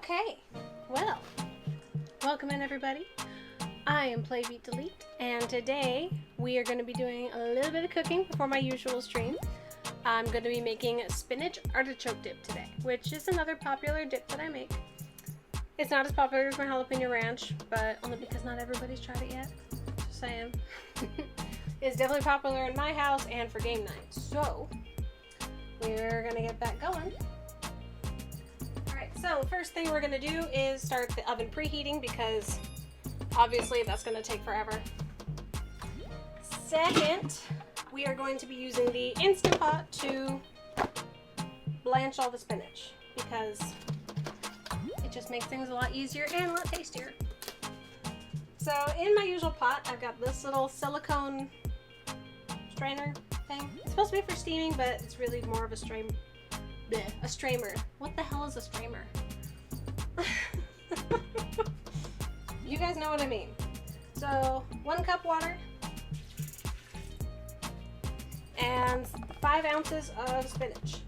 Okay, well, welcome in everybody. I am Play Beat Delete, and today we are going to be doing a little bit of cooking before my usual stream. I'm going to be making spinach artichoke dip today, which is another popular dip that I make. It's not as popular as my jalapeno ranch, but only because not everybody's tried it yet. Just saying. It's definitely popular in my house and for game night, so we're going to get that going. So the first thing we're going to do is start the oven preheating because obviously that's going to take forever. Second, we are going to be using the Instant Pot to blanch all the spinach because it just makes things a lot easier and a lot tastier. So in my usual pot, I've got this little silicone strainer thing. It's supposed to be for steaming, but it's really more of a strainer. A strainer. What the hell is a strainer? You guys know what I mean. So 1 cup water and 5 ounces of spinach.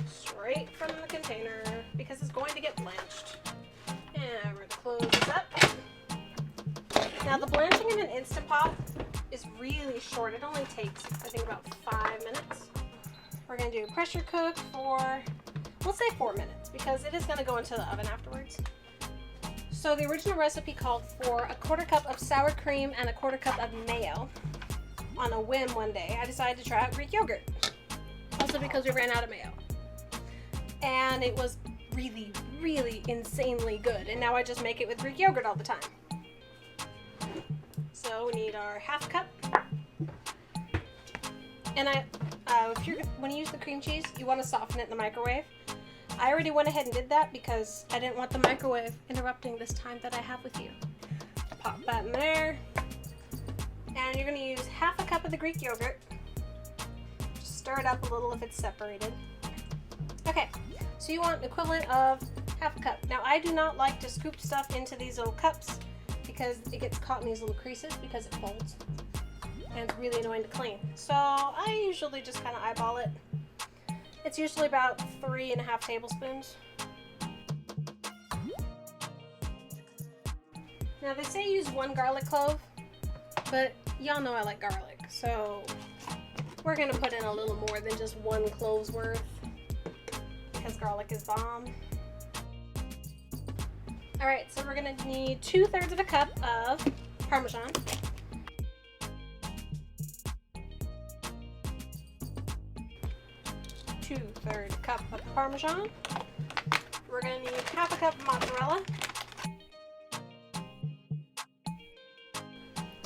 Straight from the container because it's going to get blanched. And we're going to close this up. Now the blanching in an Instant Pot is really short. It only takes, I think, about 5 minutes. We're going to do pressure cook for, let's say 4 minutes, because it is going to go into the oven afterwards. So the original recipe called for 1/4 cup of sour cream and 1/4 cup of mayo. On a whim one day, I decided to try out Greek yogurt. Also because we ran out of mayo. And it was really, really insanely good. And now I just make it with Greek yogurt all the time. So we need our 1/2 cup. And when you use the cream cheese, you want to soften it in the microwave. I already went ahead and did that because I didn't want the microwave interrupting this time that I have with you. Pop that in there. And you're going to use 1/2 cup of the Greek yogurt. Just stir it up a little if it's separated. Okay, so you want an equivalent of 1/2 cup. Now I do not like to scoop stuff into these little cups because it gets caught in these little creases because it folds. And it's really annoying to clean. So I usually just kind of eyeball it. It's usually about 3.5 tablespoons. Now they say use 1 garlic clove, but y'all know I like garlic, so we're gonna put in a little more than just 1 clove's worth because garlic is bomb. Alright, so we're gonna need 2/3 of a cup of Parmesan. 2/3 cup of Parmesan. We're going to need 1/2 cup of mozzarella.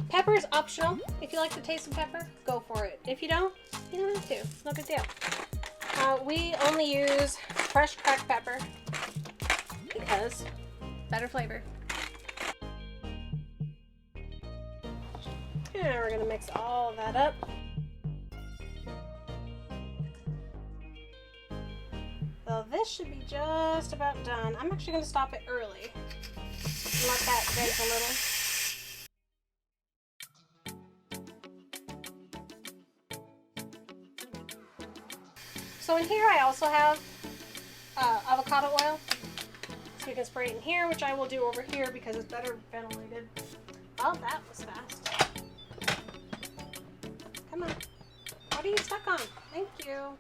Pepper is optional. If you like the taste of pepper, go for it. If you don't, you don't have to. It's no big deal. We only use fresh cracked pepper because better flavor. And we're going to mix all of that up. So this should be just about done. I'm actually going to stop it early and let that bake a little. So in here I also have avocado oil. So you can spray it in here, which I will do over here because it's better ventilated. Oh, that was fast. Come on. What are you stuck on? Thank you.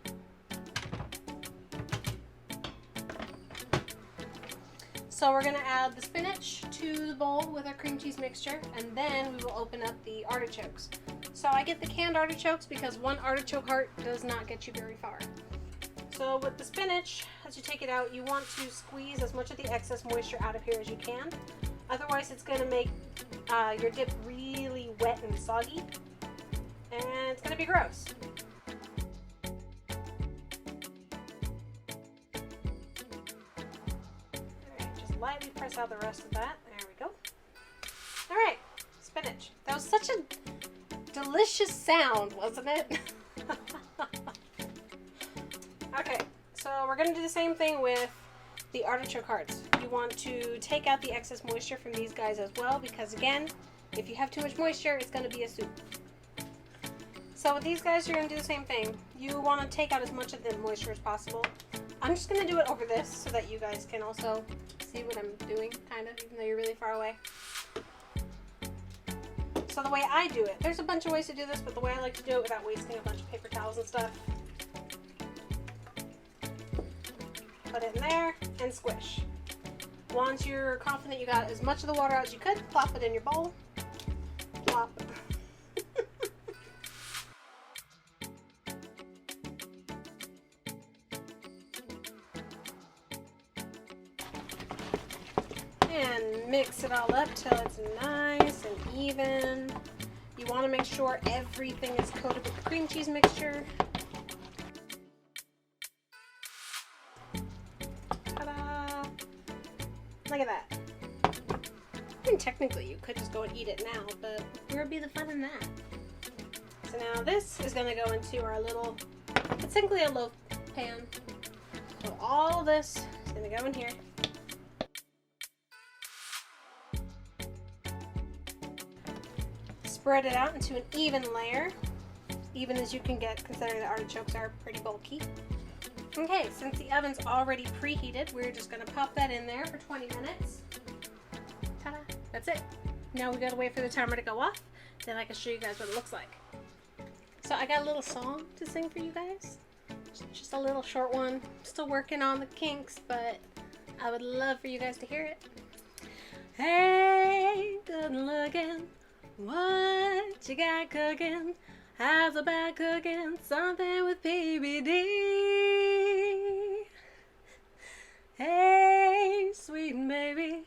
So we're going to add the spinach to the bowl with our cream cheese mixture, and then we will open up the artichokes. So I get the canned artichokes because 1 artichoke heart does not get you very far. So with the spinach, as you take it out, you want to squeeze as much of the excess moisture out of here as you can. Otherwise it's going to make your dip really wet and soggy, and it's going to be gross. Lightly press out the rest of that. There we go. Alright, spinach. That was such a delicious sound, wasn't it? Okay, so we're going to do the same thing with the artichoke hearts. You want to take out the excess moisture from these guys as well because, again, if you have too much moisture, it's going to be a soup. So with these guys, you're going to do the same thing. You want to take out as much of the moisture as possible. I'm just gonna do it over this so that you guys can also see what I'm doing, kind of, even though you're really far away. So the way I do it, there's a bunch of ways to do this, but the way I like to do it without wasting a bunch of paper towels and stuff. Put it in there and squish. Once you're confident you got as much of the water out as you could, plop it in your bowl. Plop. And mix it all up till it's nice and even. You want to make sure everything is coated with the cream cheese mixture. Ta-da! Look at that. I mean, technically you could just go and eat it now, but where would be the fun in that? So now this is going to go into our little, it's simply a loaf pan. So all this is going to go in here. Spread it out into an even layer, even as you can get, considering the artichokes are pretty bulky. Okay, since the oven's already preheated, we're just going to pop that in there for 20 minutes. Ta-da! That's it. Now we gotta wait for the timer to go off, then I can show you guys what it looks like. So I got a little song to sing for you guys. Just a little short one. Still working on the kinks, but I would love for you guys to hear it. Hey, good looking. What you got cooking? How's about cooking something with PBD? Hey, sweet baby,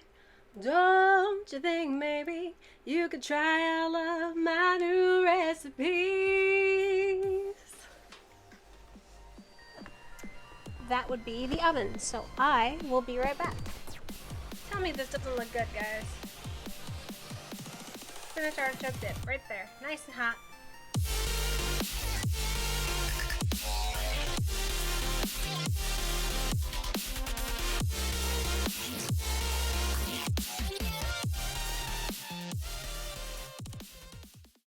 don't you think maybe you could try all of my new recipes? That would be the oven, so I will be right back. Tell me this doesn't look good, guys. Spinach artichoke dip right there, nice and hot.